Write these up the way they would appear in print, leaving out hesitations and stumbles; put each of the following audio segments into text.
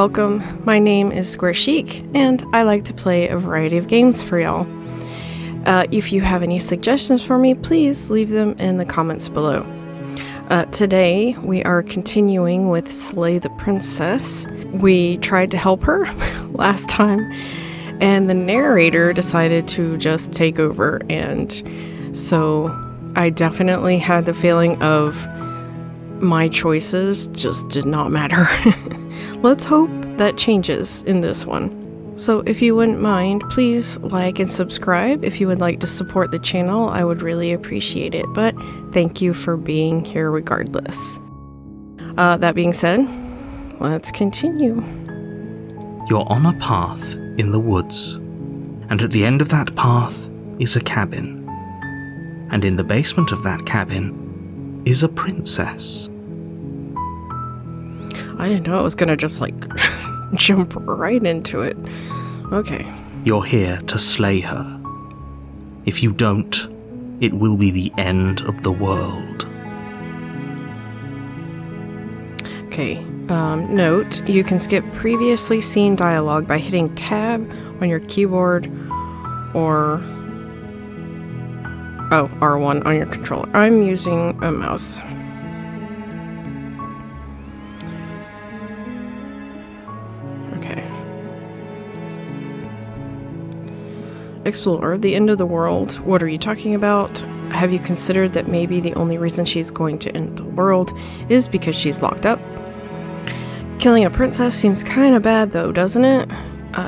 welcome. My name is Squarechique, and I like to play a variety of games for y'all. If you have any suggestions for me, please leave them in the comments below. Today, we are continuing with Slay the Princess. We tried to help her last time, and the narrator decided to just take over, and so I definitely had the feeling of my choices just did not matter. Let's hope that changes in this one. So if you wouldn't mind, please like and subscribe. If you would like to support the channel, I would really appreciate it. But thank you for being here regardless. That being said, let's continue. You're on a path in the woods, and at the end of that path is a cabin. And in the basement of that cabin is a princess. I didn't know it was gonna just like jump right into it. Okay. You're here to slay her. If you don't, it will be the end of the world. Okay. Note, you can skip previously seen dialogue by hitting tab on your keyboard or R1 on your controller. I'm using a mouse. Explore the end of the world. What are you talking about? Have you considered that maybe the only reason she's going to end the world is because she's locked up? Killing a princess seems kind of bad though, doesn't it?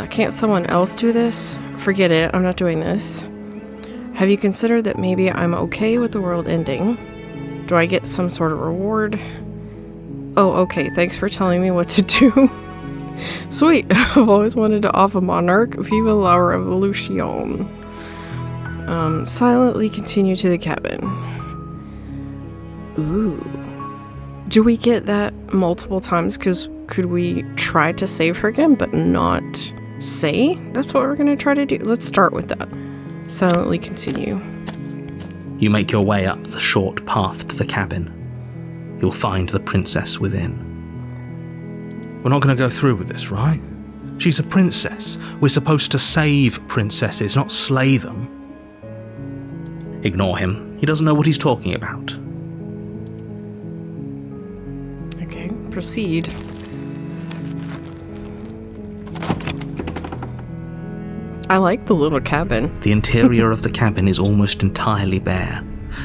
Can't someone else do this? Forget it, I'm not doing this. Have you considered that maybe I'm okay with the world ending? Do I get some sort of reward? Oh, okay, thanks for telling me what to do. Sweet, I've always wanted to off a monarch. Viva la revolution. Silently continue to the cabin. Ooh. Do we get that multiple times? Because could we try to save her again, but not say? That's what we're going to try to do. Let's start with that. Silently continue. You make your way up the short path to the cabin. You'll find the princess within. We're not going to go through with this, right? She's a princess. We're supposed to save princesses, not slay them. Ignore him. He doesn't know what he's talking about. Okay, proceed. I like the little cabin. The interior of the cabin is almost entirely bare.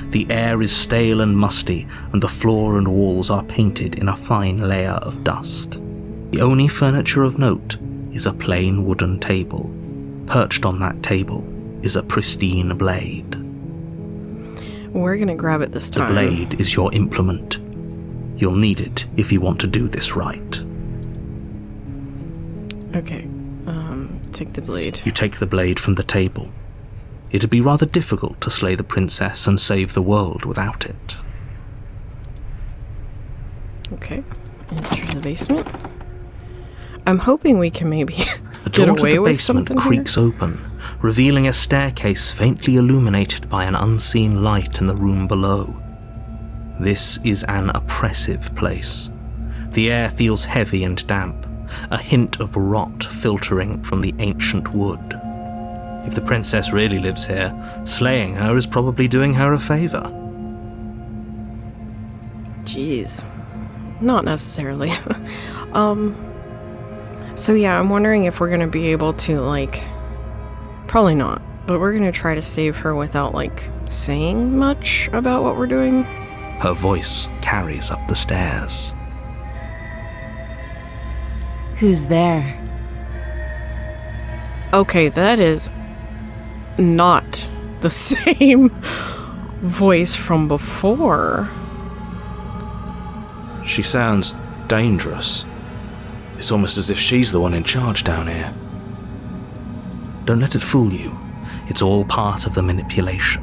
The air is stale and musty, and the floor and walls are painted in a fine layer of dust. The only furniture of note is a plain wooden table. Perched on that table is a pristine blade. We're gonna grab it this time. The blade is your implement. You'll need it if you want to do this right. Okay, take the blade. You take the blade from the table. It'd be rather difficult to slay the princess and save the world without it. Okay, enter the basement. I'm hoping we can maybe the door get to away the with basement something creaks here. Open, revealing a staircase faintly illuminated by an unseen light in the room below. This is an oppressive place. The air feels heavy and damp, a hint of rot filtering from the ancient wood. If the princess really lives here, slaying her is probably doing her a favor. Jeez. Not necessarily. So yeah, I'm wondering if we're gonna be able to, like, probably not, but we're gonna try to save her without, like, saying much about what we're doing. Her voice carries up the stairs. Who's there? Okay, that is not the same voice from before. She sounds dangerous. It's almost as if she's the one in charge down here. Don't let it fool you. It's all part of the manipulation.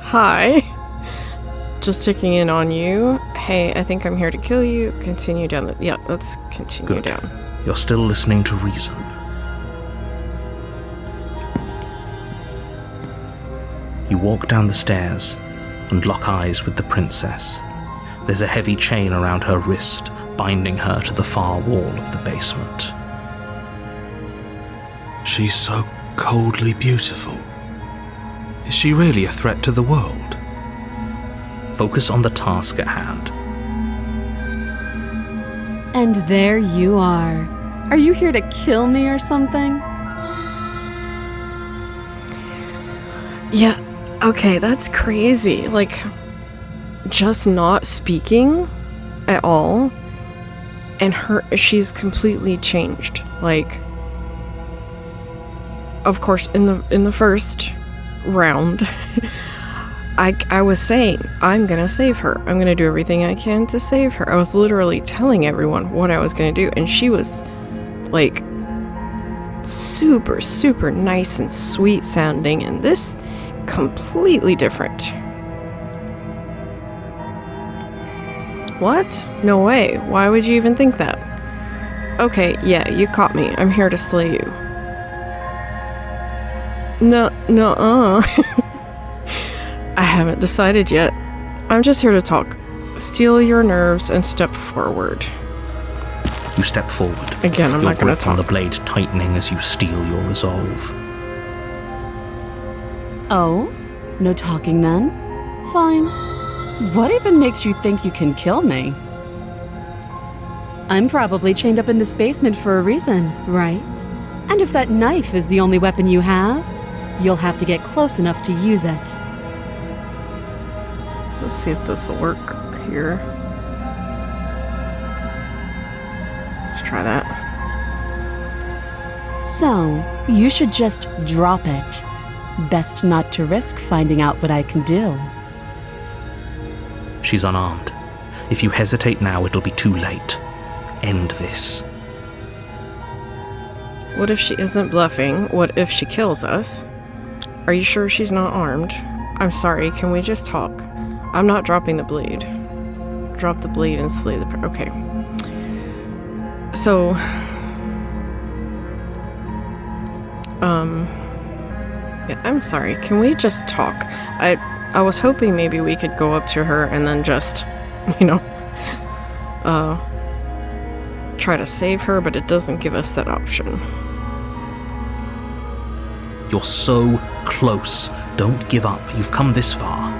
Hi. Just checking in on you. Hey, I think I'm here to kill you. Continue down the... Yeah, let's continue Good. down. You're still listening to reason. You walk down the stairs and lock eyes with the princess. There's a heavy chain around her wrist, binding her to the far wall of the basement. She's so coldly beautiful. Is she really a threat to the world? Focus on the task at hand. And there you are. Are you here to kill me or something? Yeah, okay, that's crazy. Like, just not speaking at all, and she's completely changed. Like, of course, in the first round, I was saying, I'm gonna save her. I'm gonna do everything I can to save her. I was literally telling everyone what I was gonna do, and she was, like, super, super nice and sweet sounding, and this, completely different. What? No way. Why would you even think that? Okay, yeah, you caught me. I'm here to slay you. No, I haven't decided yet. I'm just here to talk. Steel your nerves and step forward. You step forward. Again, I'm not going to grip on talk. the blade tightening as you steel your resolve. Oh? No talking then? Fine. What even makes you think you can kill me? I'm probably chained up in this basement for a reason, right? And if that knife is the only weapon you have, you'll have to get close enough to use it. Let's see if this will work here. Let's try that. So, you should just drop it. Best not to risk finding out what I can do. She's unarmed. If you hesitate now, it'll be too late. End this. What if she isn't bluffing? What if she kills us? Are you sure she's not armed? I'm sorry, can we just talk? I'm not dropping the blade. Drop the blade and slay the... Okay. So... Yeah, I'm sorry, can we just talk? I was hoping maybe we could go up to her and then just, you know, try to save her, but it doesn't give us that option. You're so close. Don't give up. You've come this far.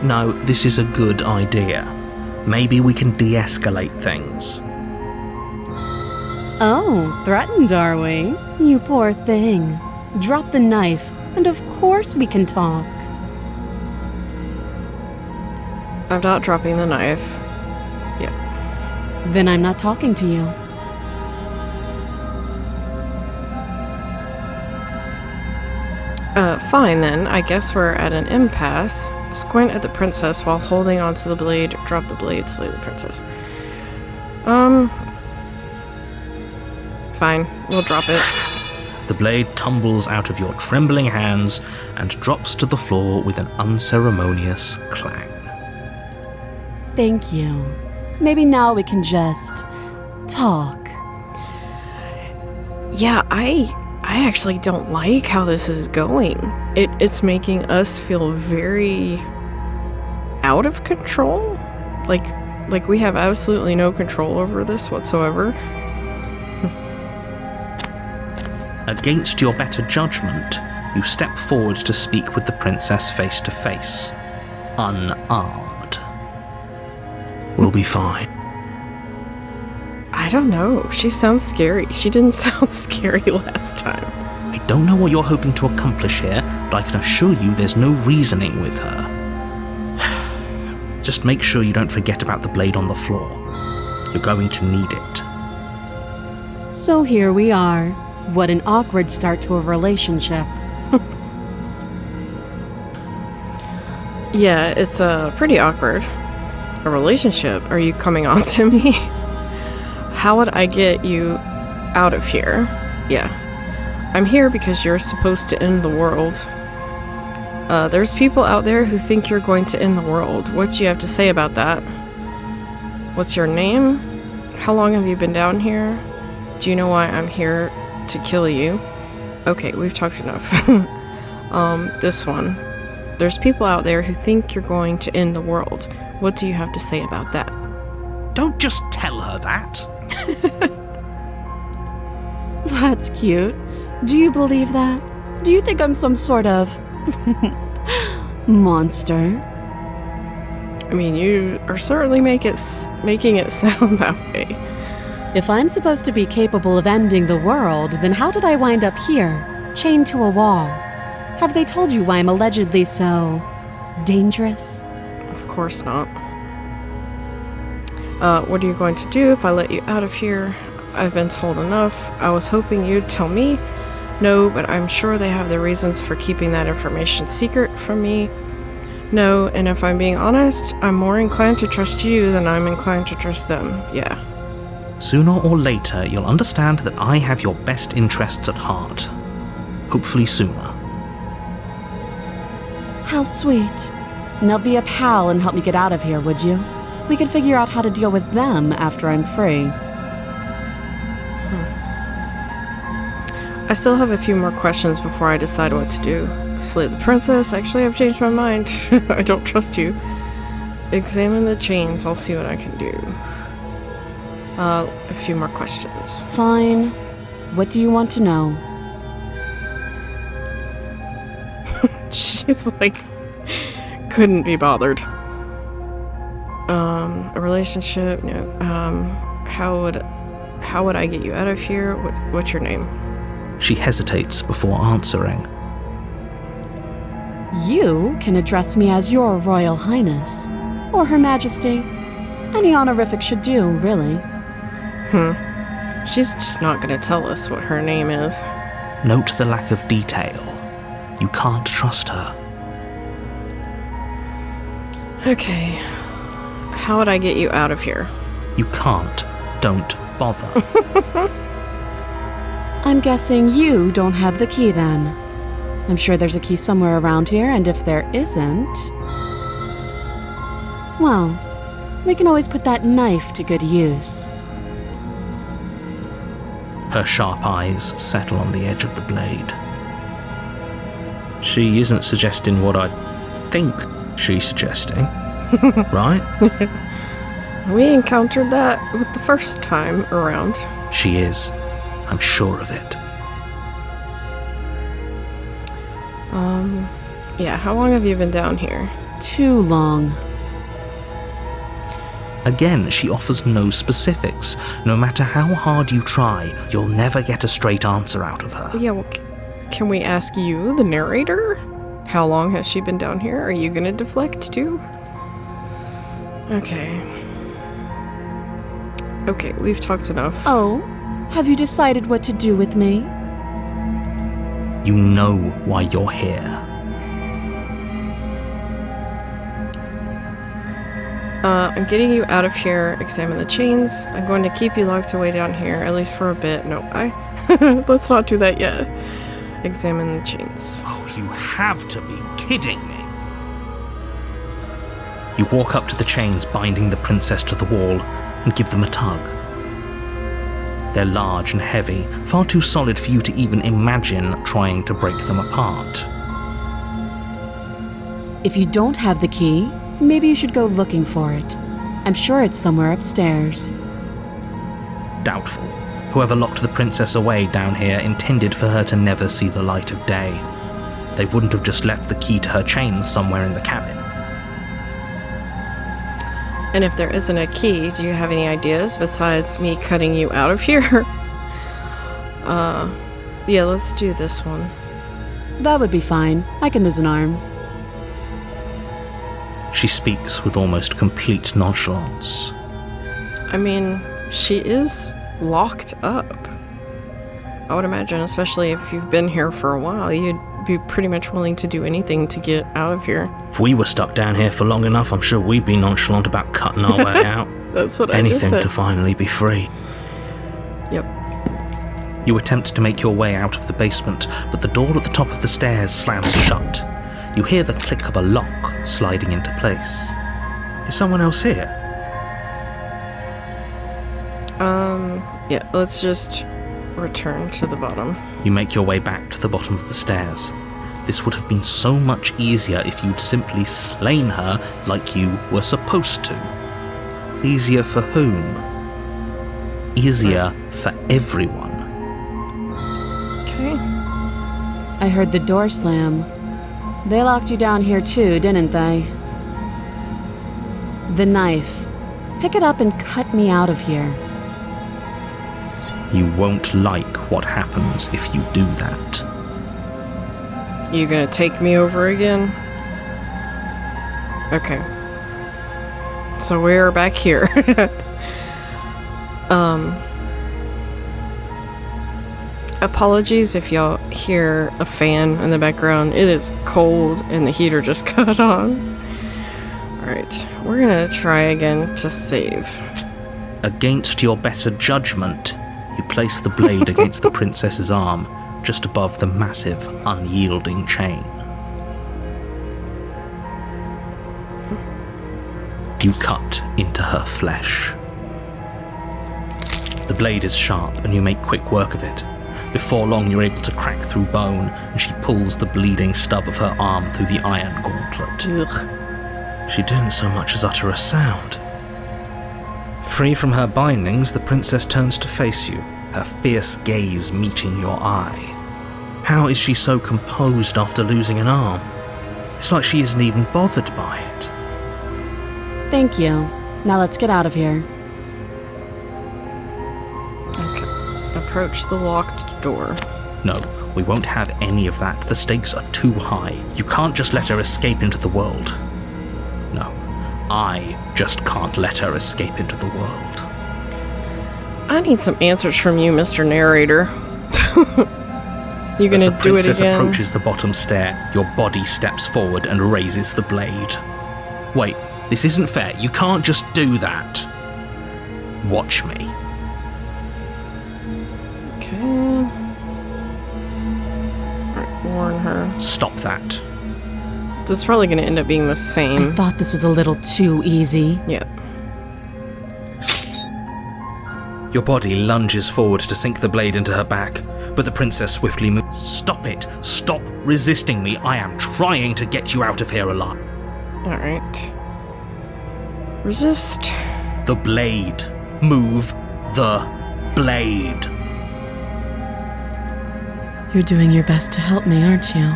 No, this is a good idea. Maybe we can de-escalate things. Oh, threatened are we? You poor thing. Drop the knife, and of course we can talk. I'm not dropping the knife. Yeah. Then I'm not talking to you. Fine then. I guess we're at an impasse. Squint at the princess while holding onto the blade. Drop the blade, slay the princess. Fine. We'll drop it. The blade tumbles out of your trembling hands and drops to the floor with an unceremonious clang. Thank you. Maybe now we can just talk. Yeah, I actually don't like how this is going. It's making us feel very out of control. Like we have absolutely no control over this whatsoever. Against your better judgment, you step forward to speak with the princess face to face, unarmed. We'll be fine. I don't know. She sounds scary. She didn't sound scary last time. I don't know what you're hoping to accomplish here, but I can assure you there's no reasoning with her. Just make sure you don't forget about the blade on the floor. You're going to need it. So here we are. What an awkward start to a relationship. Yeah, it's pretty awkward. A relationship? Are you coming on to me? How would I get you out of here? Yeah. I'm here because you're supposed to end the world. There's people out there who think you're going to end the world. What do you have to say about that? What's your name? How long have you been down here? Do you know why I'm here to kill you? Okay, we've talked enough. This one. There's people out there who think you're going to end the world. What do you have to say about that? Don't just tell her that. That's cute. Do you believe that? Do you think I'm some sort of monster? I mean, you are certainly making it sound that way. If I'm supposed to be capable of ending the world, then how did I wind up here, chained to a wall? Have they told you why I'm allegedly so dangerous? Of course not. What are you going to do if I let you out of here? I've been told enough. I was hoping you'd tell me. No, but I'm sure they have their reasons for keeping that information secret from me. No, and if I'm being honest, I'm more inclined to trust you than I'm inclined to trust them. Yeah. Sooner or later, you'll understand that I have your best interests at heart. Hopefully sooner. How sweet. Now be a pal and help me get out of here, would you? We could figure out how to deal with them after I'm free. I still have a few more questions before I decide what to do. Slay the princess? Actually, I've changed my mind. I don't trust you. Examine the chains. I'll see what I can do. A few more questions. Fine. What do you want to know? She's like, couldn't be bothered. A relationship? No. How would I get you out of here? What's your name? She hesitates before answering. You can address me as Your Royal Highness, or Her Majesty. Any honorific should do, really. She's just not gonna tell us what her name is. Note the lack of detail. You can't trust her. Okay. How would I get you out of here? You can't. Don't bother. I'm guessing you don't have the key then. I'm sure there's a key somewhere around here, and if there isn't... well, we can always put that knife to good use. Her sharp eyes settle on the edge of the blade. She isn't suggesting what I think she's suggesting, right? We encountered that with the first time around. She is. I'm sure of it. Yeah, how long have you been down here? Too long. Again, she offers no specifics. No matter how hard you try, you'll never get a straight answer out of her. Yeah, well, can we ask you, the narrator? How long has she been down here? Are you gonna deflect too? Okay. Okay, we've talked enough. Oh, have you decided what to do with me? You know why you're here. I'm getting you out of here. Examine the chains. I'm going to keep you locked away down here, at least for a bit. No, let's not do that yet. Examine the chains. Oh, you have to be kidding me. You walk up to the chains binding the princess to the wall and give them a tug. They're large and heavy, far too solid for you to even imagine trying to break them apart. If you don't have the key, maybe you should go looking for it. I'm sure it's somewhere upstairs. Doubtful. Whoever locked the princess away down here intended for her to never see the light of day. They wouldn't have just left the key to her chains somewhere in the cabin. And if there isn't a key, do you have any ideas besides me cutting you out of here? Yeah, let's do this one. That would be fine. I can lose an arm. She speaks with almost complete nonchalance. I mean, she is locked up. I would imagine, especially if you've been here for a while, you'd be pretty much willing to do anything to get out of here. If we were stuck down here for long enough, I'm sure we'd be nonchalant about cutting our way out. That's what I just said. Anything to finally be free. Yep. You attempt to make your way out of the basement, but the door at the top of the stairs slams shut. You hear the click of a lock sliding into place. Is someone else here? Yeah, let's just return to the bottom. You make your way back to the bottom of the stairs. This would have been so much easier if you'd simply slain her like you were supposed to. Easier for whom? Easier for everyone. Okay. I heard the door slam. They locked you down here too, didn't they? The knife. Pick it up and cut me out of here. You won't like what happens if you do that. You gonna take me over again? Okay. So we're back here. Apologies if y'all hear a fan in the background. It is cold and the heater just got on. Alright, we're gonna try again to save. Against your better judgment, you place the blade against the princess's arm, just above the massive, unyielding chain. You cut into her flesh. The blade is sharp and you make quick work of it. Before long you're able to crack through bone, and she pulls the bleeding stub of her arm through the iron gauntlet. Ugh. She didn't so much as utter a sound. Free from her bindings, the princess turns to face you, her fierce gaze meeting your eye. How is she so composed after losing an arm? It's like she isn't even bothered by it. Thank you. Now let's get out of here. Okay. Approach the locked door. No, we won't have any of that. The stakes are too high. You can't just let her escape into the world. No, I just can't let her escape into the world. I need some answers from you, Mr. Narrator. You gonna do it again? As the princess approaches the bottom stair, your body steps forward and raises the blade. Wait, this isn't fair. You can't just do that. Watch me. Okay. Alright, warn her. Stop that. This is probably gonna end up being the I same. thought this was a little too easy. Yep. Your body lunges forward to sink the blade into her back, but the princess swiftly moves. Stop it! Stop resisting me! I am trying to get you out of here alive. Alright. Resist. The blade. Move the blade. You're doing your best to help me, aren't you?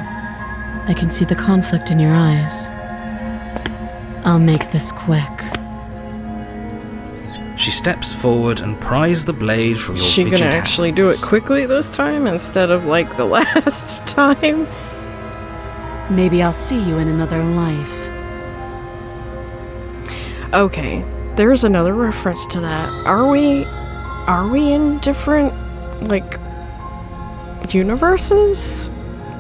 I can see the conflict in your eyes. I'll make this quick. She steps forward and pries the blade from your She rigid gonna actually do it hands. quickly this time instead of like the last time? Maybe I'll see you in another life. Okay, there's another reference to that. Are we in different, like, universes?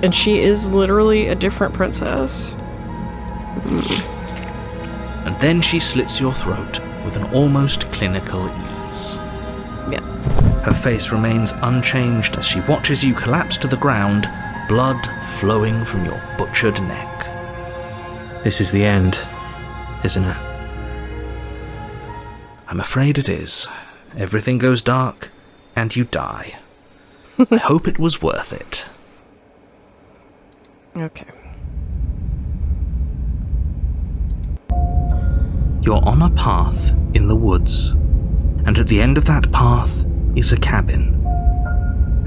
And she is literally a different princess? And then she slits your throat with an almost clinical ease. Yeah. Her face remains unchanged as she watches you collapse to the ground, blood flowing from your butchered neck. This is the end, isn't it? I'm afraid it is. Everything goes dark, and you die. I hope it was worth it. Okay. You're on a path in the woods, and at the end of that path is a cabin.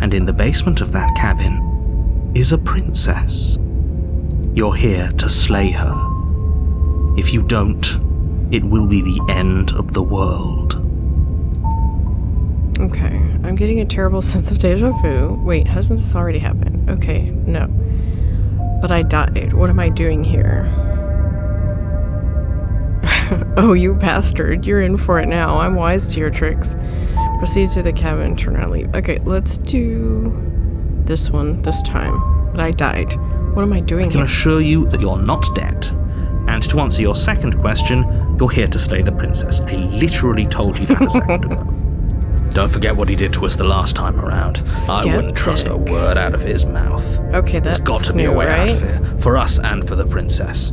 And in the basement of that cabin is a princess. You're here to slay her. If you don't, it will be the end of the world. Okay, I'm getting a terrible sense of deja vu. Wait, hasn't this already happened? Okay, no. But I died. What am I doing here? Oh, you bastard. You're in for it now. I'm wise to your tricks. Proceed to the cabin, turn around, leave. Okay, let's do this one this time. But I died. What am I doing I can here? assure you that you're not dead. And to answer your second question, you're here to slay the princess. I literally told you that a second ago. Don't forget what he did to us the last time around. I wouldn't trust a Skeptic. word out of his mouth. Okay, that's There's got to be new, a way right? out of here, for us and for the princess.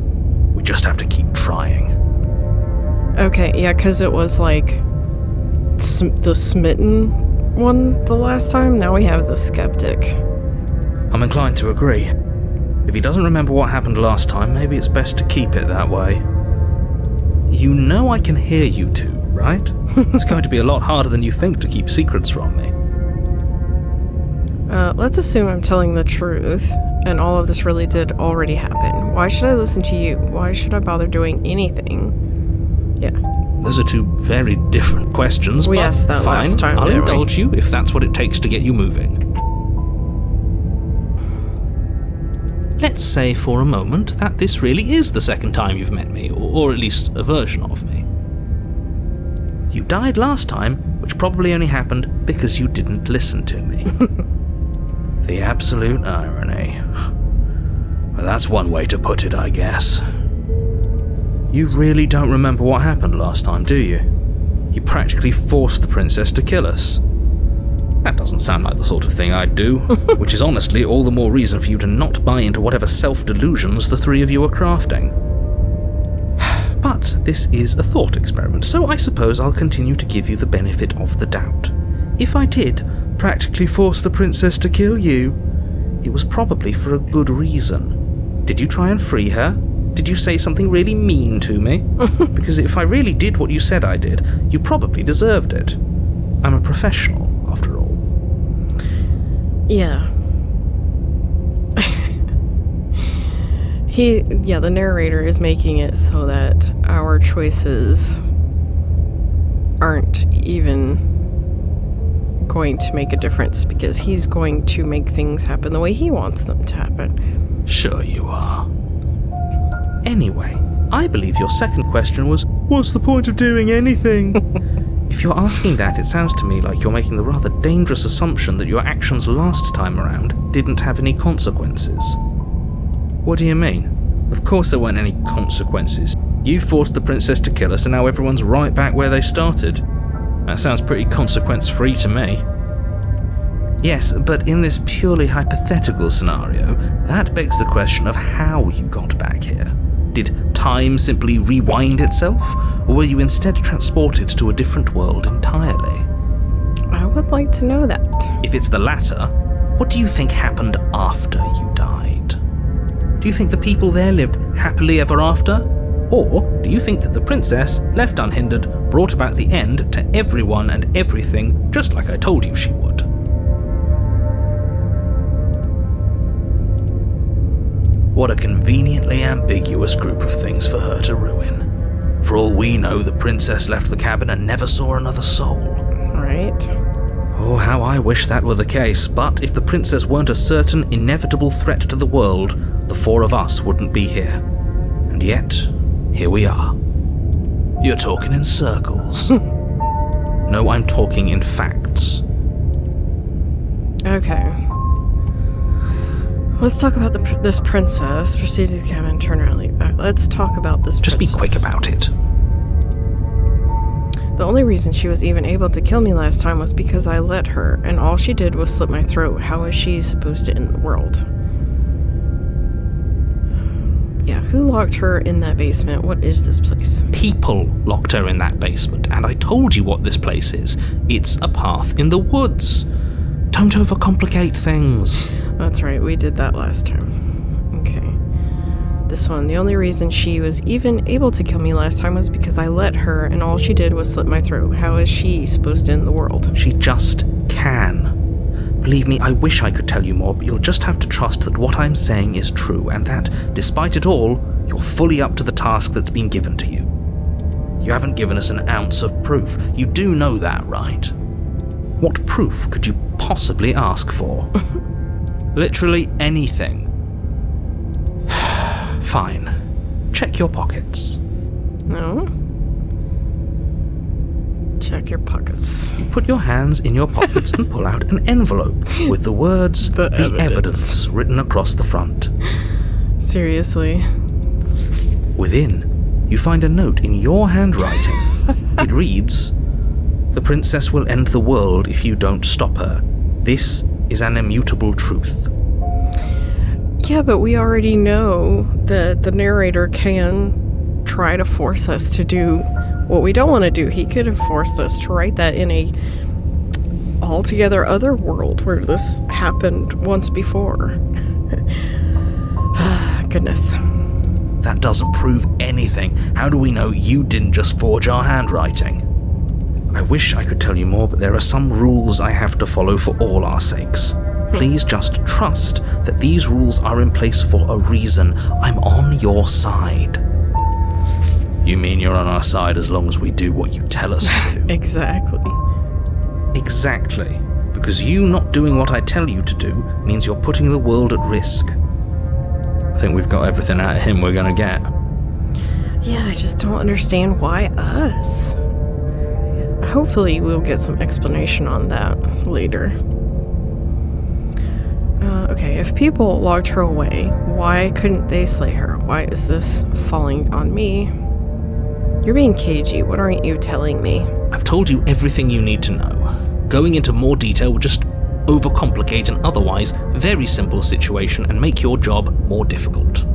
We just have to keep trying. Okay, yeah, because it was like the smitten one the last time. Now we have the skeptic. I'm inclined to agree. If he doesn't remember what happened last time, maybe it's best to keep it that way. You know I can hear you two, right? It's going to be a lot harder than you think to keep secrets from me. Let's assume I'm telling the truth, and all of this really did already happen. Why should I listen to you? Why should I bother doing anything? Yeah. Those are two very different questions, We but asked that fine, last time, I'll didn't we? indulge you if that's what it takes to get you moving. Let's say for a moment that this really is the second time you've met me, or at least a version of me. You died last time, which probably only happened because you didn't listen to me. The absolute irony. Well, that's one way to put it, I guess. You really don't remember what happened last time, do you? You practically forced the princess to kill us. That doesn't sound like the sort of thing I'd do, which is honestly all the more reason for you to not buy into whatever self-delusions the three of you are crafting. But this is a thought experiment, so I suppose I'll continue to give you the benefit of the doubt. If I did practically force the princess to kill you, it was probably for a good reason. Did you try and free her? Did you say something really mean to me? Because if I really did what you said I did, you probably deserved it. I'm a professional, after all. Yeah. The narrator is making it so that our choices aren't even going to make a difference because he's going to make things happen the way he wants them to happen. Sure you are. Anyway, I believe your second question was, what's the point of doing anything? If you're asking that, it sounds to me like you're making the rather dangerous assumption that your actions last time around didn't have any consequences. What do you mean? Of course there weren't any consequences. You forced the princess to kill us and now everyone's right back where they started. That sounds pretty consequence-free to me. Yes, but in this purely hypothetical scenario, that begs the question of how you got back here. Did time simply rewind itself, or were you instead transported to a different world entirely? I would like to know that. If it's the latter, what do you think happened after you died? Do you think the people there lived happily ever after? Or do you think that the princess, left unhindered, brought about the end to everyone and everything, just like I told you she would? What a conveniently ambiguous group of things for her to ruin. For all we know, the princess left the cabin and never saw another soul. Right? Oh, how I wish that were the case, but if the princess weren't a certain, inevitable threat to the world, the four of us wouldn't be here. And yet, here we are. You're talking in circles. No, I'm talking in facts. Okay. Let's talk about this princess. Proceed to the cabin, turn around, leave. Let's talk about this Just princess. be quick about it. The only reason she was even able to kill me last time was because I let her, and all she did was slit my throat. How is she supposed to end the world? Yeah, who locked her in that basement? What is this place? People locked her in that basement, and I told you what this place is. It's a path in the woods. Don't overcomplicate things. That's right, we did that last time. Okay. This one, the only reason she was even able to kill me last time was because I let her, and all she did was slit my throat. How is she supposed to end the world? She just can. Believe me, I wish I could tell you more, but you'll just have to trust that what I'm saying is true, and that, despite it all, you're fully up to the task that's been given to you. You haven't given us an ounce of proof. You do know that, right? What proof could you possibly ask for? Literally anything. Fine. Check your pockets. No? Check your pockets. You put your hands in your pockets and pull out an envelope with the words, the evidence written across the front. Seriously? Within, you find a note in your handwriting. It reads, "The princess will end the world if you don't stop her. This is an immutable truth." Yeah, but we already know that the narrator can try to force us to do what we don't want to do. He could have forced us to write that in a altogether other world where this happened once before. goodness. That doesn't prove anything. How do we know you didn't just forge our handwriting? I wish I could tell you more, but there are some rules I have to follow for all our sakes. Please just trust that these rules are in place for a reason. I'm on your side. You mean you're on our side as long as we do what you tell us to? Exactly. Exactly. Because you not doing what I tell you to do means you're putting the world at risk. I think we've got everything out of him we're gonna get. Yeah, I just don't understand why us. Hopefully we'll get some explanation on that later. Okay, if people locked her away, why couldn't they slay her? Why is this falling on me? You're being cagey. What aren't you telling me? I've told you everything you need to know. Going into more detail would just overcomplicate an otherwise very simple situation and make your job more difficult.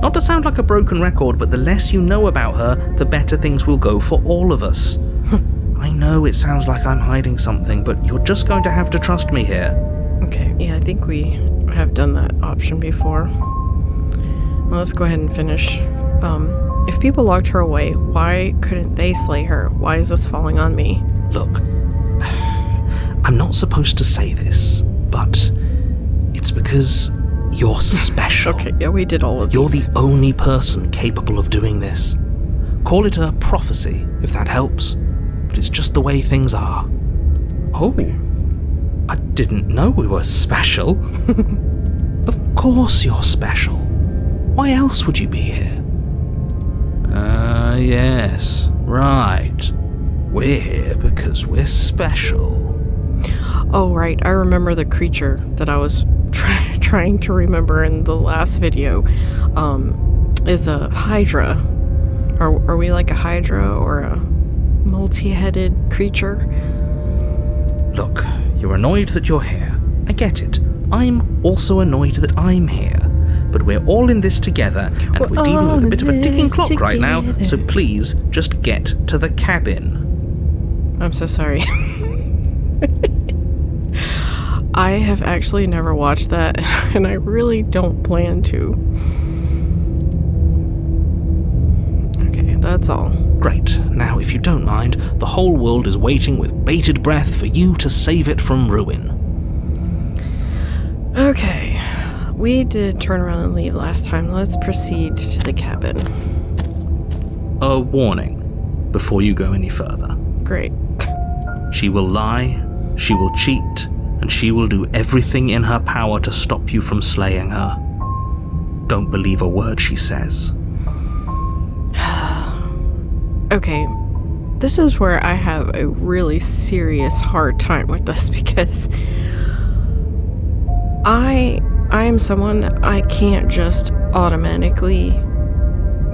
Not to sound like a broken record, but the less you know about her, the better things will go for all of us. I know it sounds like I'm hiding something, but you're just going to have to trust me here. Okay, yeah, I think we have done that option before. Well, let's go ahead and finish. If people locked her away, why couldn't they slay her? Why is this falling on me? Look, I'm not supposed to say this, but it's because you're special. Okay, yeah, we did all of You're these. the only person capable of doing this. Call it a prophecy, if that helps, but it's just the way things are. Oh, I didn't know we were special. Of course you're special. Why else would you be here? Yes, right. We're here because we're special. Oh, right, I remember the creature that I was trying to remember in the last video. Is a Hydra. Are we like a Hydra or a multi-headed creature? Look, you're annoyed that you're here. I get it. I'm also annoyed that I'm here. But we're all in this together, and we're dealing with a bit of a ticking clock right now, so please just get to the cabin. I'm so sorry. I have actually never watched that, and I really don't plan to. Okay, that's all. Great. Now, if you don't mind, the whole world is waiting with bated breath for you to save it from ruin. Okay, we did turn around and leave last time. Let's proceed to the cabin. A warning before you go any further. Great. She will lie, she will cheat, and she will do everything in her power to stop you from slaying her. Don't believe a word she says. Okay, this is where I have a really serious hard time with this because I am someone I can't just automatically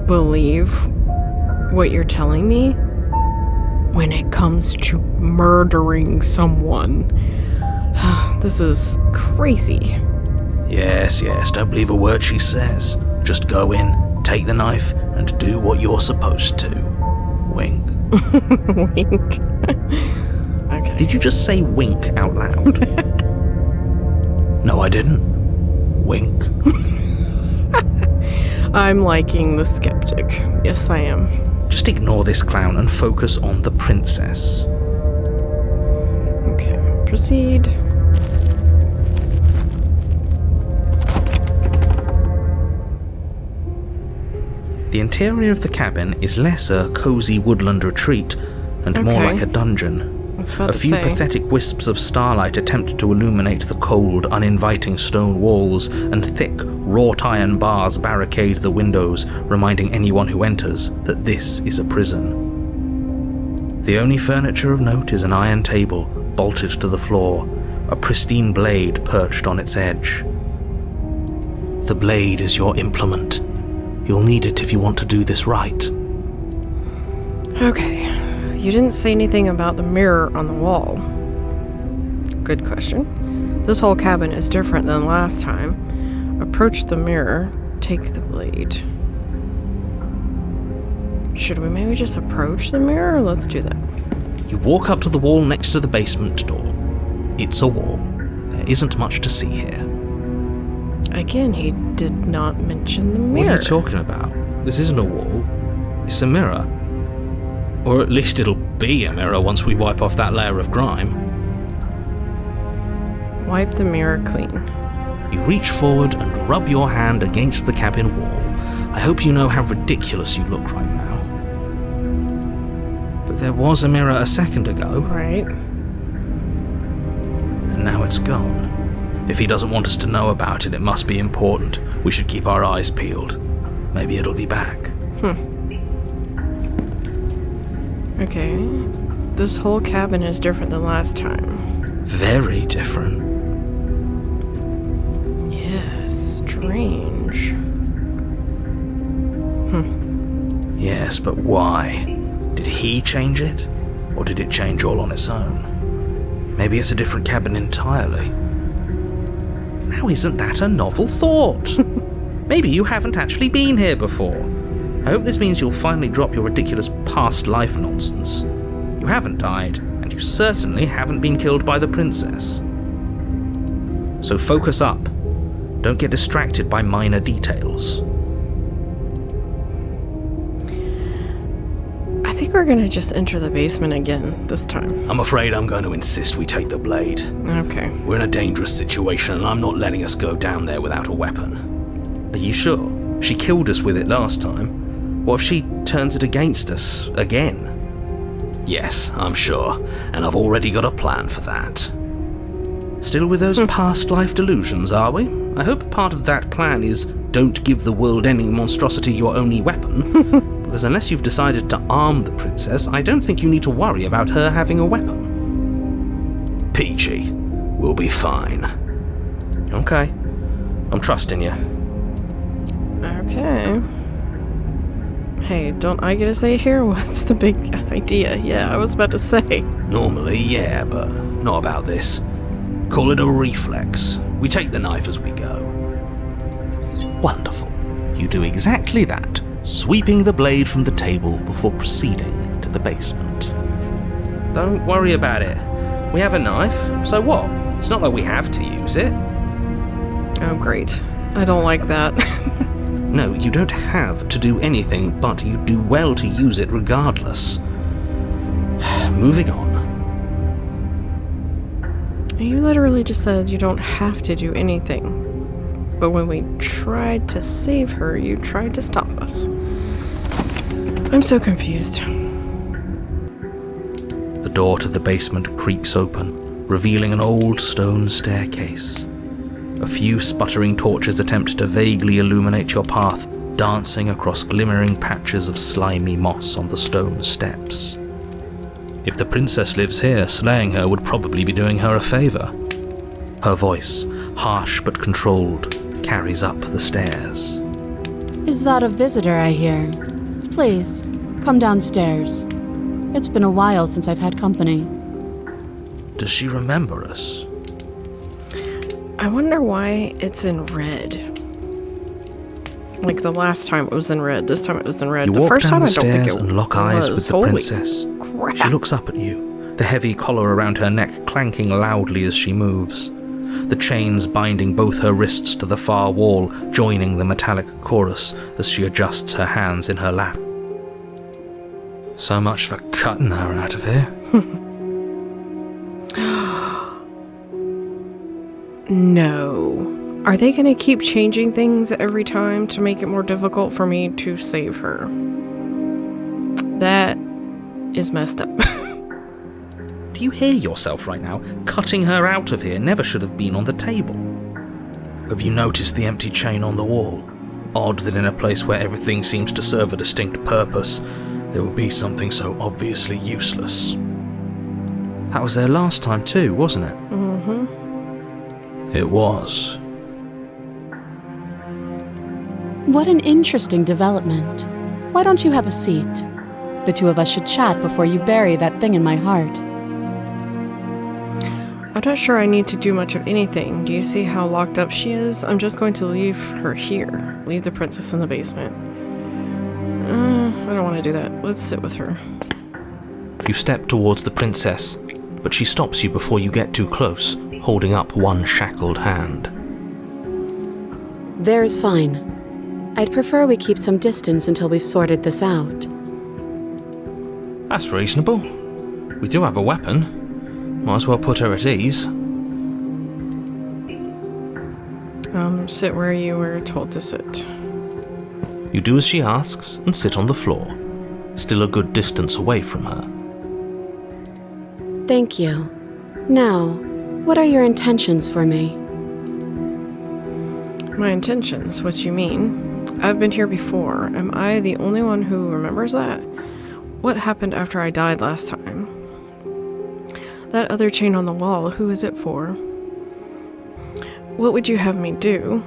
believe what you're telling me when it comes to murdering someone. This is crazy. Yes, don't believe a word she says. Just go in, take the knife, and do what you're supposed to. Wink. Wink. Okay. Did you just say wink out loud? No, I didn't. Wink. I'm liking the skeptic. Yes, I am. Just ignore this clown and focus on the princess. Okay, proceed. The interior of the cabin is less a cozy woodland retreat and more Okay. like a dungeon. I was about A to few say. pathetic wisps of starlight attempt to illuminate the cold, uninviting stone walls, and thick, wrought iron bars barricade the windows, reminding anyone who enters that this is a prison. The only furniture of note is an iron table, bolted to the floor, a pristine blade perched on its edge. The blade is your implement. You'll need it if you want to do this right. Okay, you didn't say anything about the mirror on the wall. Good question. This whole cabin is different than last time. Approach the mirror, take the blade. Should we maybe just approach the mirror? Let's do that. You walk up to the wall next to the basement door. It's a wall. There isn't much to see here. Again, he did not mention the mirror. What are you talking about? This isn't a wall. It's a mirror. Or at least it'll be a mirror once we wipe off that layer of grime. Wipe the mirror clean. You reach forward and rub your hand against the cabin wall. I hope you know how ridiculous you look right now. But there was a mirror a second ago. Right. And now it's gone. If he doesn't want us to know about it, it must be important. We should keep our eyes peeled. Maybe it'll be back. Okay. This whole cabin is different than last time. Very different. Yes, strange. Yes, but why? Did he change it? Or did it change all on its own? Maybe it's a different cabin entirely. Now isn't that a novel thought? Maybe you haven't actually been here before. I hope this means you'll finally drop your ridiculous past life nonsense. You haven't died, and you certainly haven't been killed by the princess. So focus up. Don't get distracted by minor details. I think we're gonna just enter the basement again this time. I'm afraid I'm going to insist we take the blade. Okay. We're in a dangerous situation, and I'm not letting us go down there without a weapon. Are you sure? She killed us with it last time. What if she turns it against us again? Yes, I'm sure, and I've already got a plan for that. Still with those past life delusions, are we? I hope part of that plan is don't give the world any monstrosity your only weapon. Because unless you've decided to arm the princess, I don't think you need to worry about her having a weapon. Peachy, we'll be fine. Okay, I'm trusting you. Okay. Hey, don't I get a say here? What's the big idea? Yeah, I was about to say. Normally, yeah, but not about this. Call it a reflex. We take the knife as we go. Wonderful. You do exactly that, sweeping the blade from the table before proceeding to the basement. Don't worry about it. We have a knife, so what? It's not like we have to use it. Oh, great. I don't like that. No, you don't have to do anything, but you do well to use it regardless. Moving on. You literally just said you don't have to do anything. But when we tried to save her, you tried to stop us. I'm so confused. The door to the basement creaks open, revealing an old stone staircase. A few sputtering torches attempt to vaguely illuminate your path, dancing across glimmering patches of slimy moss on the stone steps. If the princess lives here, slaying her would probably be doing her a favor. Her voice, harsh but controlled, carries up the stairs. Is that a visitor I hear? Please, come downstairs. It's been a while since I've had company. Does she remember us? I wonder why it's in red. Like the last time it was in red, this time it was in red. You the walk first down time the I don't think stairs it and lock eyes with the Holy princess. crap. She looks up at you, the heavy collar around her neck clanking loudly as she moves. The chains binding both her wrists to the far wall, joining the metallic chorus as she adjusts her hands in her lap. So much for cutting her out of here. No. Are they going to keep changing things every time to make it more difficult for me to save her? That is messed up. Do you hear yourself right now? Cutting her out of here never should have been on the table. Have you noticed the empty chain on the wall? Odd that in a place where everything seems to serve a distinct purpose, there would be something so obviously useless. That was there last time too, wasn't it? Mm-hmm. It was. What an interesting development. Why don't you have a seat? The two of us should chat before you bury that thing in my heart. I'm not sure I need to do much of anything. Do you see how locked up she is? I'm just going to leave her here. Leave the princess in the basement. I don't want to do that. Let's sit with her. You step towards the princess, but she stops you before you get too close, holding up one shackled hand. There's fine. I'd prefer we keep some distance until we've sorted this out. That's reasonable. We do have a weapon. Might as well put her at ease. Sit where you were told to sit. You do as she asks and sit on the floor, still a good distance away from her. Thank you. Now, what are your intentions for me? My intentions? What you mean? I've been here before. Am I the only one who remembers that? What happened after I died last time? That other chain on the wall, who is it for? What would you have me do?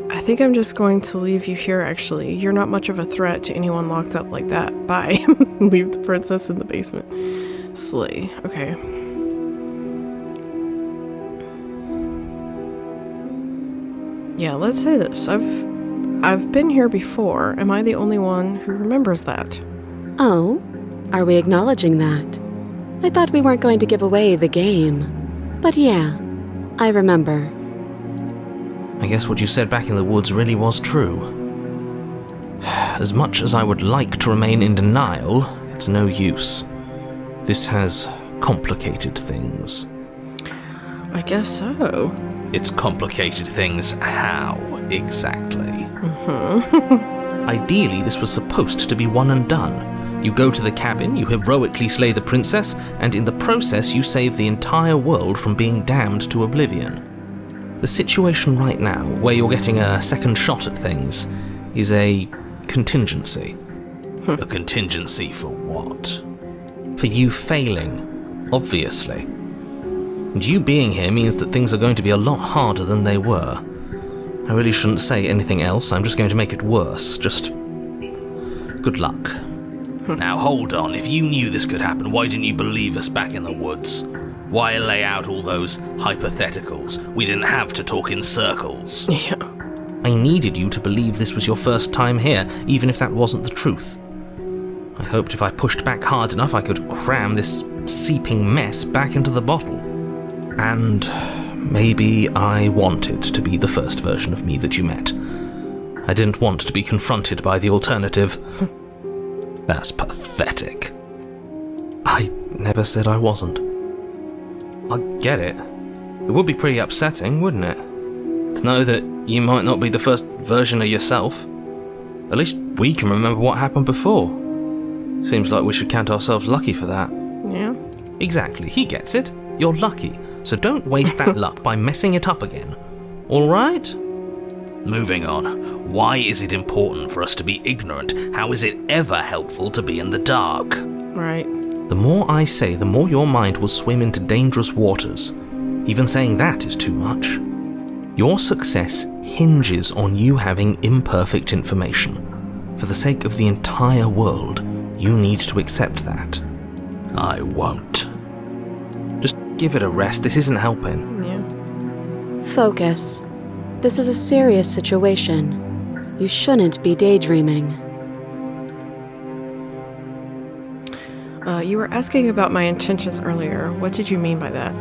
I think I'm just going to leave you here, actually. You're not much of a threat to anyone locked up like that. Bye. Leave the princess in the basement. Slay. Okay. Yeah, let's say this. I've been here before. Am I the only one who remembers that? Oh? Are we acknowledging that? I thought we weren't going to give away the game. But yeah, I remember. I guess what you said back in the woods really was true. As much as I would like to remain in denial, it's no use. This has complicated things. I guess so. It's complicated things how, exactly? Ideally, this was supposed to be one and done. You go to the cabin, you heroically slay the princess, and in the process you save the entire world from being damned to oblivion. The situation right now, where you're getting a second shot at things, is a contingency. A contingency for what? For you failing, obviously. And you being here means that things are going to be a lot harder than they were. I really shouldn't say anything else, I'm just going to make it worse. Just good luck. Now hold on, if you knew this could happen, why didn't you believe us back in the woods? Why lay out all those hypotheticals? We didn't have to talk in circles. Yeah. I needed you to believe this was your first time here, even if that wasn't the truth. I hoped if I pushed back hard enough I could cram this seeping mess back into the bottle. And maybe I wanted to be the first version of me that you met. I didn't want to be confronted by the alternative. That's pathetic. I never said I wasn't. I get it. It would be pretty upsetting, wouldn't it? To know that you might not be the first version of yourself. At least we can remember what happened before. Seems like we should count ourselves lucky for that. Yeah. Exactly, he gets it. You're lucky, so don't waste that luck by messing it up again. Alright? Moving on. Why is it important for us to be ignorant? How is it ever helpful to be in the dark? Right. The more I say, the more your mind will swim into dangerous waters. Even saying that is too much. Your success hinges on you having imperfect information. For the sake of the entire world, you need to accept that. I won't. Just give it a rest, this isn't helping. Yeah. Focus. This is a serious situation. You shouldn't be daydreaming. You were asking about my intentions earlier. What did you mean by that?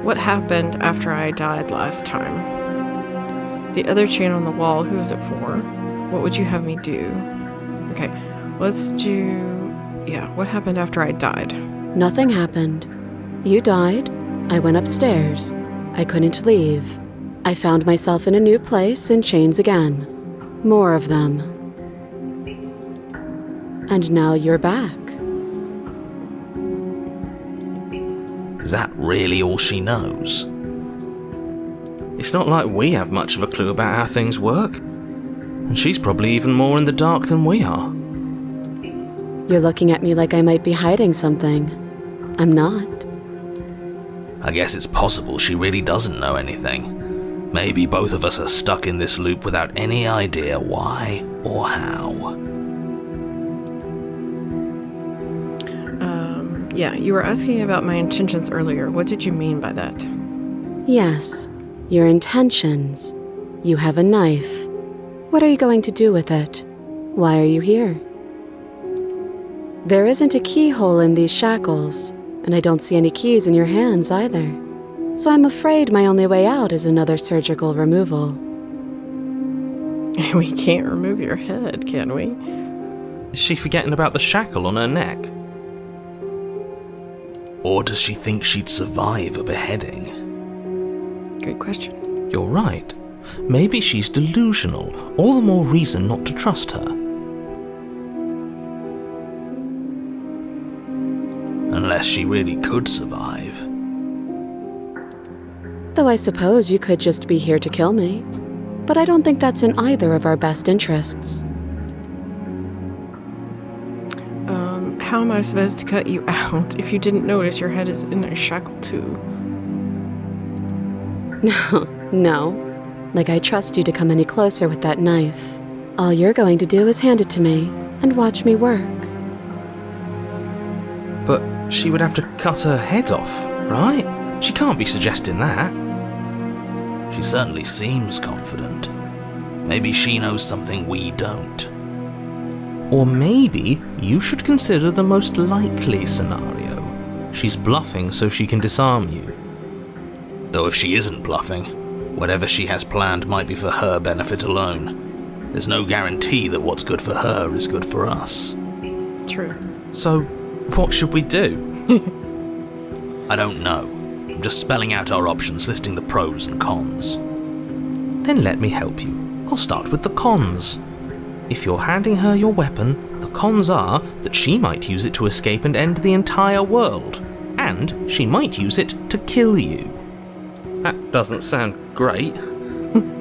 What happened after I died last time? The other chain on the wall, who is it for? What would you have me do? Okay, let's do... Yeah, what happened after I died? Nothing happened. You died. I went upstairs. I couldn't leave. I found myself in a new place in chains again. More of them. And now you're back. Is that really all she knows? It's not like we have much of a clue about how things work. And she's probably even more in the dark than we are. You're looking at me like I might be hiding something. I'm not. I guess it's possible she really doesn't know anything. Maybe both of us are stuck in this loop without any idea why or how. Yeah, you were asking about my intentions earlier. What did you mean by that? Yes, your intentions. You have a knife. What are you going to do with it? Why are you here? There isn't a keyhole in these shackles, and I don't see any keys in your hands either. So I'm afraid my only way out is another surgical removal. We can't remove your head, can we? Is she forgetting about the shackle on her neck? Or does she think she'd survive a beheading? Good question. You're right. Maybe she's delusional. All the more reason not to trust her. Unless she really could survive. Though I suppose you could just be here to kill me. But I don't think that's in either of our best interests. How am I supposed to cut you out if you didn't notice your head is in a shackle too? No. Like I trust you to come any closer with that knife. All you're going to do is hand it to me and watch me work. But she would have to cut her head off, right? She can't be suggesting that. She certainly seems confident. Maybe she knows something we don't. Or maybe you should consider the most likely scenario. She's bluffing so she can disarm you. Though if she isn't bluffing, whatever she has planned might be for her benefit alone. There's no guarantee that what's good for her is good for us. True. So, what should we do? I don't know. I'm just spelling out our options, listing the pros and cons. Then let me help you. I'll start with the cons. If you're handing her your weapon, the cons are that she might use it to escape and end the entire world. And she might use it to kill you. That doesn't sound great.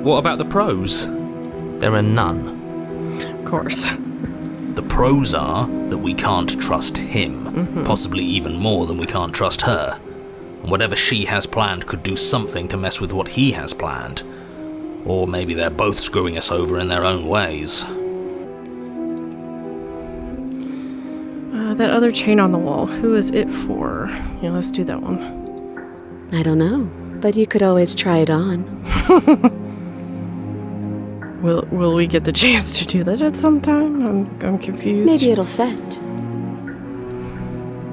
What about the pros? There are none. Of course. The pros are that we can't trust him, possibly even more than we can't trust her. And whatever she has planned could do something to mess with what he has planned. Or maybe they're both screwing us over in their own ways. That other chain on the wall, who is it for? Yeah, let's do that one. I don't know, but you could always try it on. Will we get the chance to do that at some time? I'm confused. Maybe it'll fit.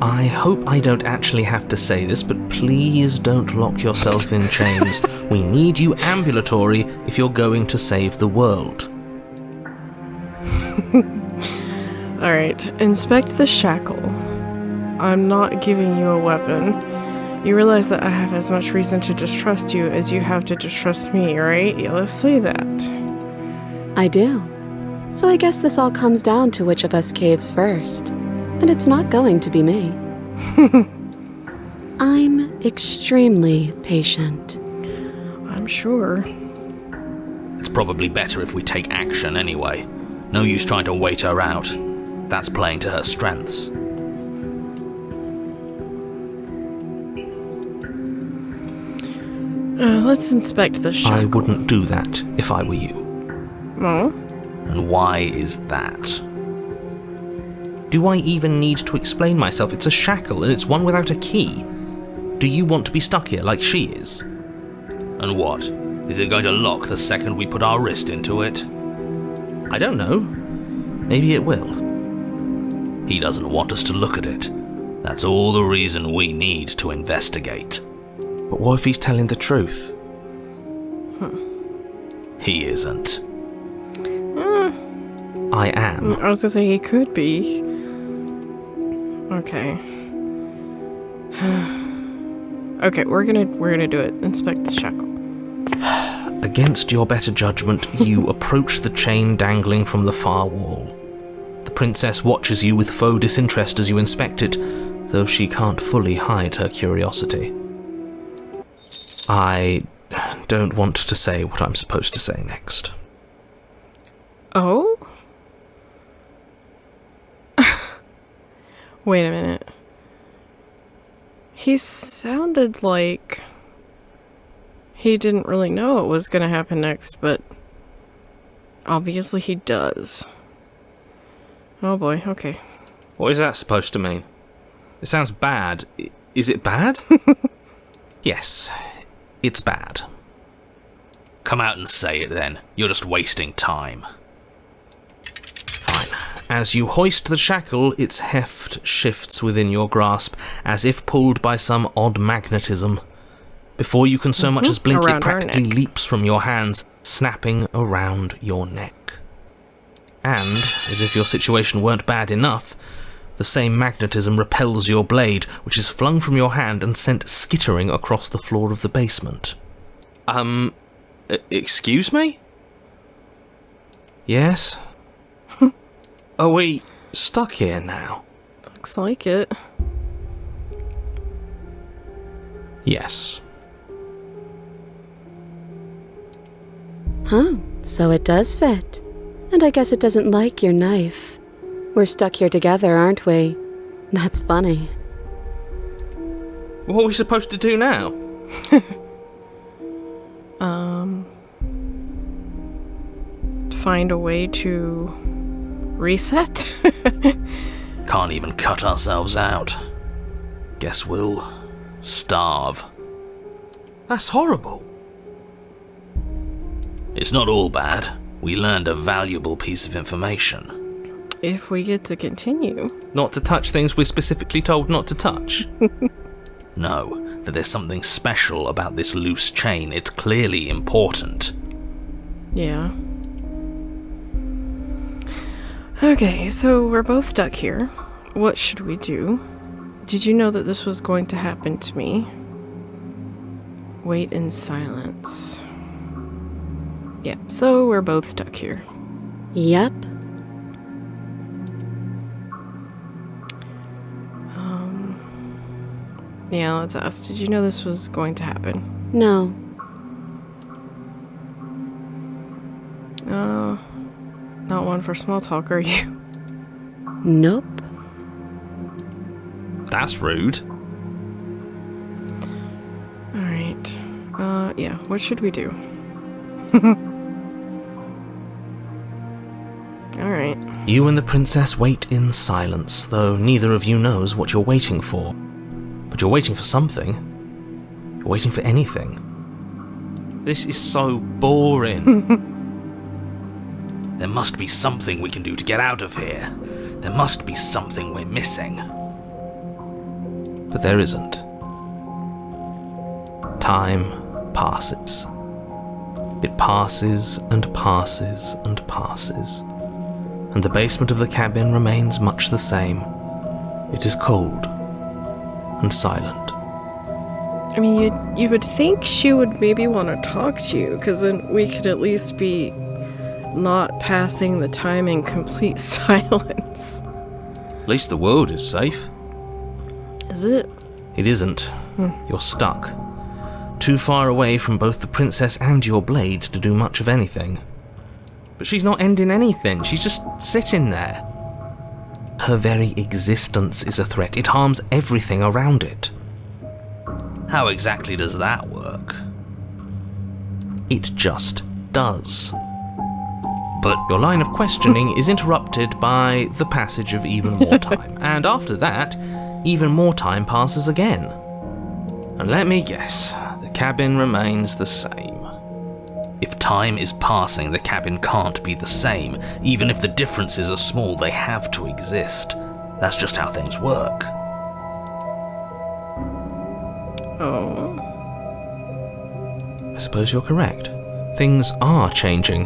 I hope I don't actually have to say this, but please don't lock yourself in chains. We need you ambulatory if you're going to save the world. Alright, inspect the shackle. I'm not giving you a weapon. You realize that I have as much reason to distrust you as you have to distrust me, right? Yeah, let's say that. I do. So I guess this all comes down to which of us caves first. And it's not going to be me. I'm extremely patient. I'm sure. It's probably better if we take action anyway. No use trying to wait her out. That's playing to her strengths. Let's inspect the shackle. I wouldn't do that if I were you. Oh? And why is that? Do I even need to explain myself? It's a shackle and it's one without a key. Do you want to be stuck here like she is? And what? Is it going to lock the second we put our wrist into it? I don't know. Maybe it will. He doesn't want us to look at it. That's all the reason we need to investigate. But what if he's telling the truth? He isn't. I am. I was gonna say he could be. Okay. Okay, we're gonna do it. Inspect the shackle. Against your better judgment, you approach the chain dangling from the far wall. The princess watches you with faux disinterest as you inspect it, though she can't fully hide her curiosity. I don't want to say what I'm supposed to say next. Oh? Wait a minute. He sounded like he didn't really know what was going to happen next, but obviously he does. Oh boy, okay. What is that supposed to mean? It sounds bad. Is it bad? Yes, it's bad. Come out and say it then. You're just wasting time. Fine. As you hoist the shackle, its heft shifts within your grasp, as if pulled by some odd magnetism. Before you can so much as blink, it Around our practically neck. leaps from your hands, snapping around your neck. And, as if your situation weren't bad enough, the same magnetism repels your blade, which is flung from your hand and sent skittering across the floor of the basement. Excuse me? Yes? Are we stuck here now? Looks like it. Yes. Huh, so it does fit. And I guess it doesn't like your knife. We're stuck here together, aren't we? That's funny. What are we supposed to do now? Find a way to reset? Can't even cut ourselves out. Guess we'll starve. That's horrible. It's not all bad. We learned a valuable piece of information. If we get to continue. Not to touch things we're specifically told not to touch. No, that there's something special about this loose chain. It's clearly important. Yeah. Okay, so we're both stuck here. What should we do? Did you know that this was going to happen to me? Wait in silence. Yeah, so we're both stuck here. Yep. Yeah, let's ask. Did you know this was going to happen? No. Not one for small talk, are you? Nope. That's rude. Alright. Yeah, what should we do? Alright. You and the princess wait in silence, though neither of you knows what you're waiting for. But you're waiting for something. You're waiting for anything. This is so boring. There must be something we can do to get out of here. There must be something we're missing. But there isn't. Time passes. It passes and passes and passes. And the basement of the cabin remains much the same. It is cold and silent. I mean, you would think she would maybe want to talk to you, because then we could at least be not passing the time in complete silence. At least the world is safe. Is it? It isn't. You're stuck. Too far away from both the princess and your blade to do much of anything. But she's not ending anything. She's just sitting there. Her very existence is a threat. It harms everything around it. How exactly does that work? It just does. But Your line of questioning is interrupted by the passage of even more time. And after that, even more time passes again. And let me guess, the cabin remains the same. if time is passing, the cabin can't be the same. Even if the differences are small, they have to exist. That's just how things work. Oh. I suppose you're correct. Things are changing.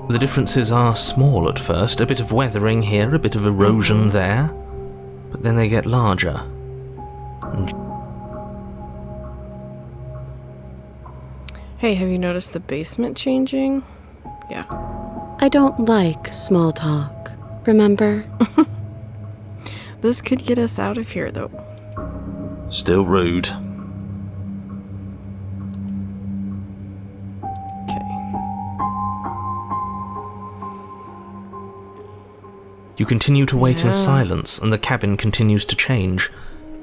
The differences are small at first, a bit of weathering here, a bit of erosion there, but then they get larger. Hey, have you noticed the basement changing? Yeah. I don't like small talk, remember? This could get us out of here, though. Still rude. You continue to wait in silence, and the cabin continues to change.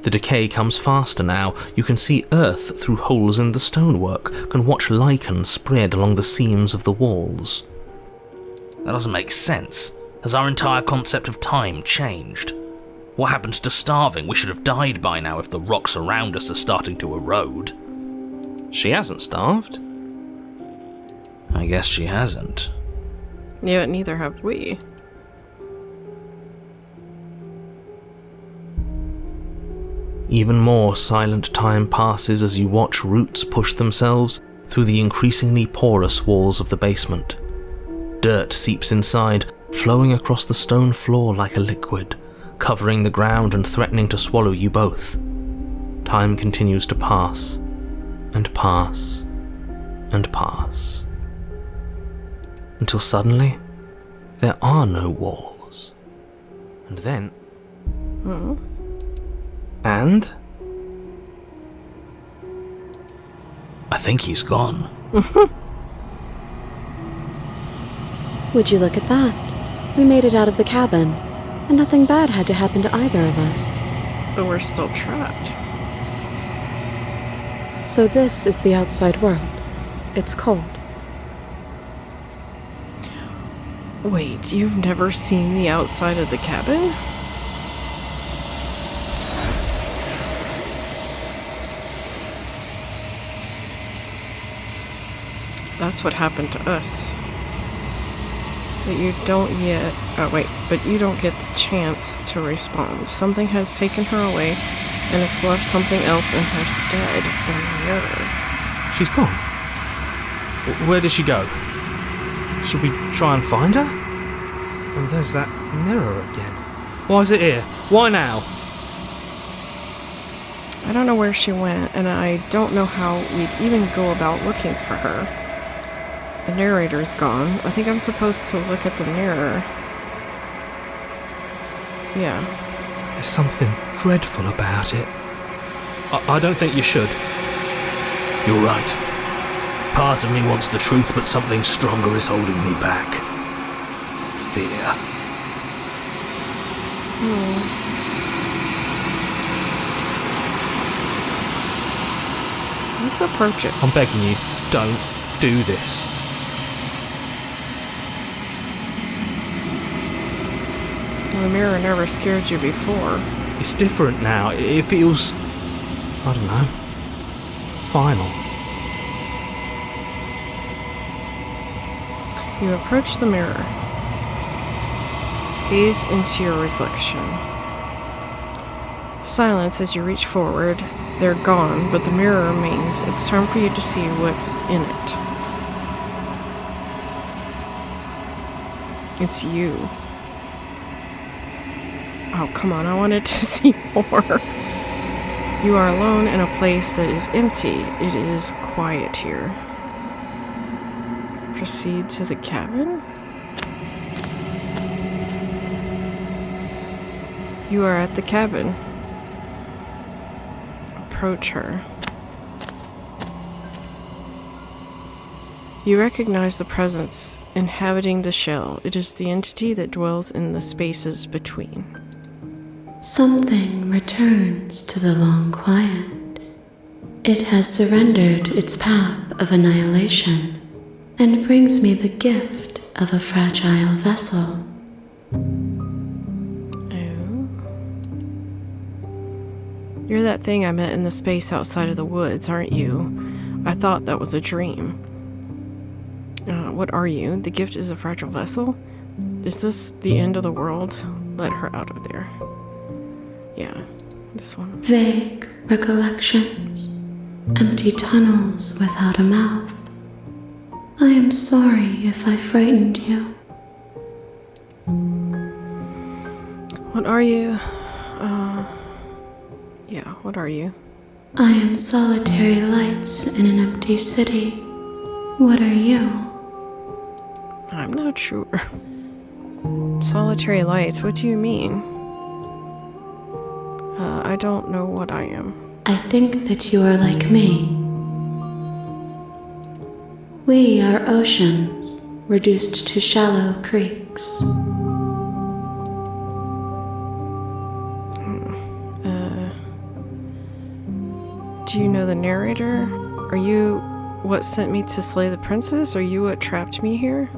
The decay comes faster now. You can see earth through holes in the stonework, can watch lichen spread along the seams of the walls. That doesn't make sense. Has our entire concept of time changed? What happened to starving? We should have died by now if the rocks around us are starting to erode. She hasn't starved. I guess she hasn't. Yeah, but neither have we. Even more silent time passes as you watch roots push themselves through the increasingly porous walls of the basement. Dirt seeps inside, flowing across the stone floor like a liquid, covering the ground and threatening to swallow you both. Time continues to pass, and pass, and pass. Until suddenly, there are no walls. And then... And? I think he's gone. Would you look at that? We made it out of the cabin, and nothing bad had to happen to either of us. But we're still trapped. So this is the outside world. It's cold. Wait, you've never seen the outside of the cabin? That's what happened to us. But you don't yet... Oh, wait. But you don't get the chance to respawn. Something has taken her away, and it's left something else in her stead. The mirror. She's gone. Where did she go? Should we try and find her? And there's that mirror again. Why is it here? Why now? I don't know where she went, and I don't know how we'd even go about looking for her. The narrator's gone. I think I'm supposed to look at the mirror. Yeah. There's something dreadful about it. I don't think you should. You're right. Part of me wants the truth, but something stronger is holding me back. Fear. Let's approach it. I'm begging you, don't do this. The mirror never scared you before. It's different now. It feels... I don't know. Final. You approach the mirror. Gaze into your reflection. Silence as you reach forward. They're gone, but the mirror remains. It's time for you to see what's in it. It's you. Oh, come on, I wanted to see more. You are alone in a place that is empty. It is quiet here. Proceed to the cabin. You are at the cabin. Approach her. You recognize the presence inhabiting the shell. It is the entity that dwells in the spaces between. Something returns to the long quiet. It has surrendered its path of annihilation and brings me the gift of a fragile vessel. Oh. You're that thing I met in the space outside of the woods, aren't you? I thought that was a dream. What are you? The gift is a fragile vessel? Is this the end of the world? Let her out of there. Yeah, this one. Vague recollections, empty tunnels without a mouth. I am sorry if I frightened you. What are you? Yeah, what are you? I am solitary lights in an empty city. What are you? I'm not sure. Solitary lights, what do you mean? I don't know what I am. I think that you are like me. We are oceans, reduced to shallow creeks. Do you know the narrator? Are you what sent me to slay the princess? Are you what trapped me here?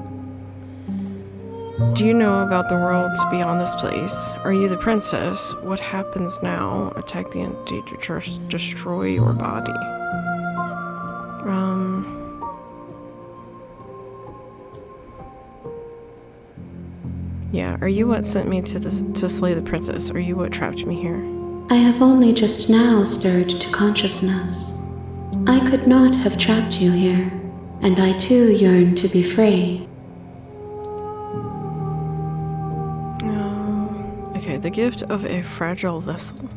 Do you know about the worlds beyond this place? Are you the princess? What happens now? Attack the entity to destroy your body. Yeah, are you what sent me to slay the princess? Are you what trapped me here? I have only just now stirred to consciousness. I could not have trapped you here, and I too yearn to be free. Okay, the gift of a fragile vessel.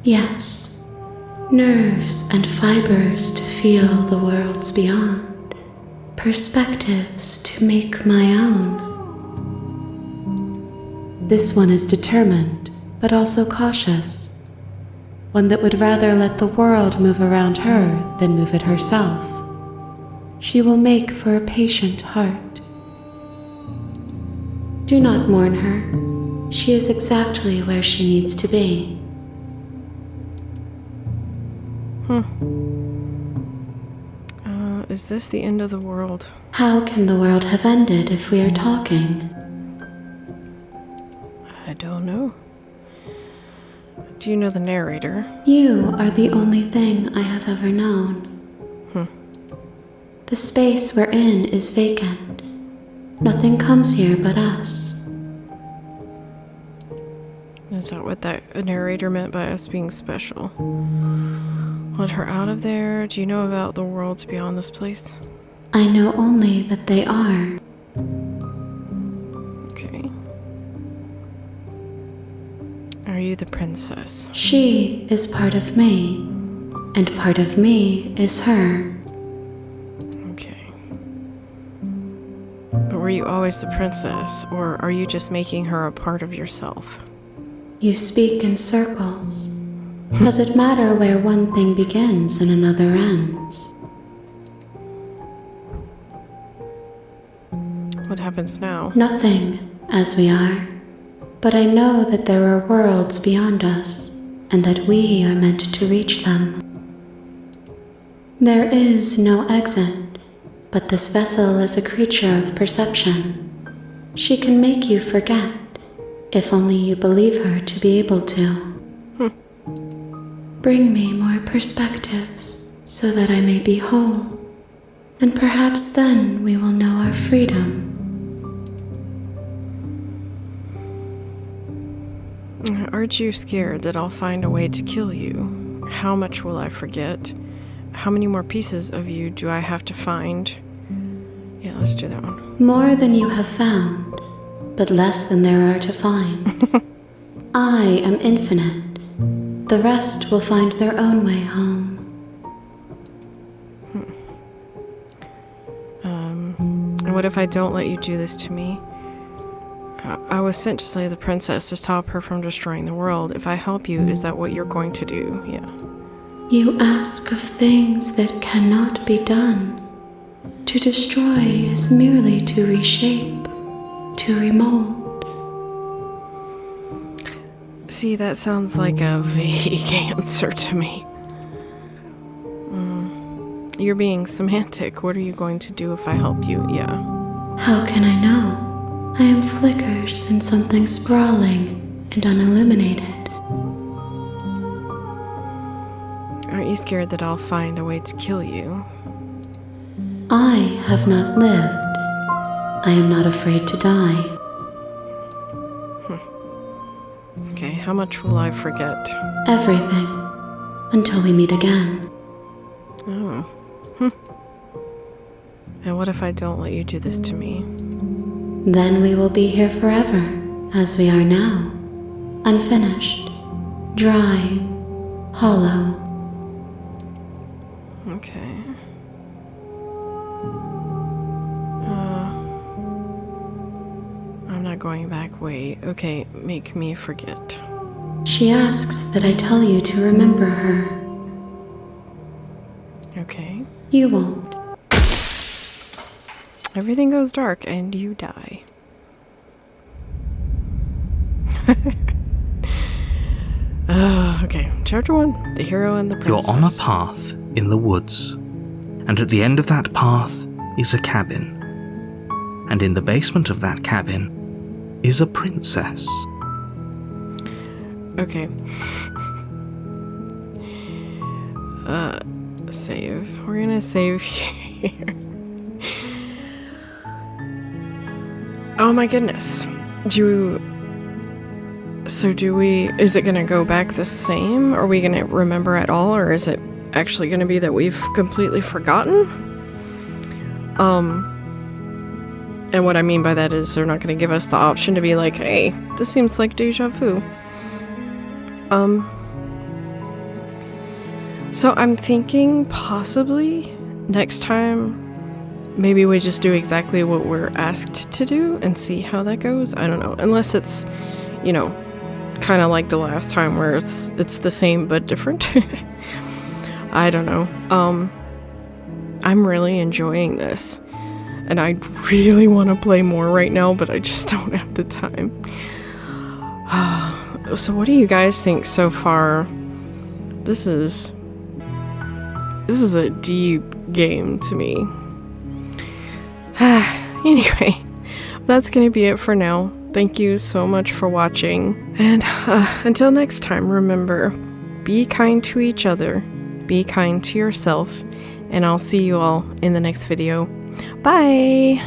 Yes, nerves and fibers to feel the worlds beyond, perspectives to make my own. This one is determined, but also cautious. One that would rather let the world move around her than move it herself. She will make for a patient heart. Do not mourn her. She is exactly where she needs to be. Is this the end of the world? How can the world have ended if we are talking? I don't know. Do you know the narrator? You are the only thing I have ever known. The space we're in is vacant. Nothing comes here but us. Is that what that narrator meant by us being special? Let her out of there. Do you know about the worlds beyond this place? I know only that they are. Okay. Are you the princess? She is part of me, and part of me is her. Okay. But were you always the princess, or are you just making her a part of yourself? You speak in circles. Does it matter where one thing begins and another ends? What happens now? Nothing, as we are. But I know that there are worlds beyond us, and that we are meant to reach them. There is no exit, but this vessel is a creature of perception. She can make you forget, if only you believe her to be able to. Bring me more perspectives, so that I may be whole, and perhaps then we will know our freedom. Aren't you scared that I'll find a way to kill you? How much will I forget? How many more pieces of you do I have to find? Yeah, let's do that one. More than you have found, but less than there are to find. I am infinite. The rest will find their own way home. And what if I don't let you do this to me? I was sent to slay the princess to stop her from destroying the world. If I help you, is that what you're going to do? Yeah. You ask of things that cannot be done. To destroy is merely to reshape, to remold. See, that sounds like a vague answer to me. You're being semantic. What are you going to do if I help you? Yeah. How can I know? I am flickers in something sprawling and unilluminated. Aren't you scared that I'll find a way to kill you? I have not lived. I am not afraid to die. Okay, how much will I forget? Everything. Until we meet again. Oh. And what if I don't let you do this to me? Then we will be here forever, as we are now. Unfinished. Dry. Hollow. Okay. I'm not going back. Wait. Okay, make me forget. She asks that I tell you to remember her. Okay. You won't. Everything goes dark and you die. Okay. Chapter 1. The hero and the princess. You're on a path in the woods, and at the end of that path is a cabin. And in the basement of that cabin is a princess. Okay. Save. We're gonna save here. Oh my goodness. So is it gonna go back the same? Are we gonna remember at all, or is it actually gonna be that we've completely forgotten? And what I mean by that is they're not gonna give us the option to be like, hey, this seems like deja vu. So I'm thinking possibly next time maybe we just do exactly what we're asked to do and see how that goes. I don't know, unless it's, you know, kind of like the last time where it's the same but different. I don't know. I'm really enjoying this, and I really want to play more right now, but I just don't have the time. So what do you guys think so far? This is a deep game to me. Anyway, that's gonna be it for now. Thank you so much for watching, and until next time, remember, be kind to each other, be kind to yourself, and I'll see you all in the next video. Bye!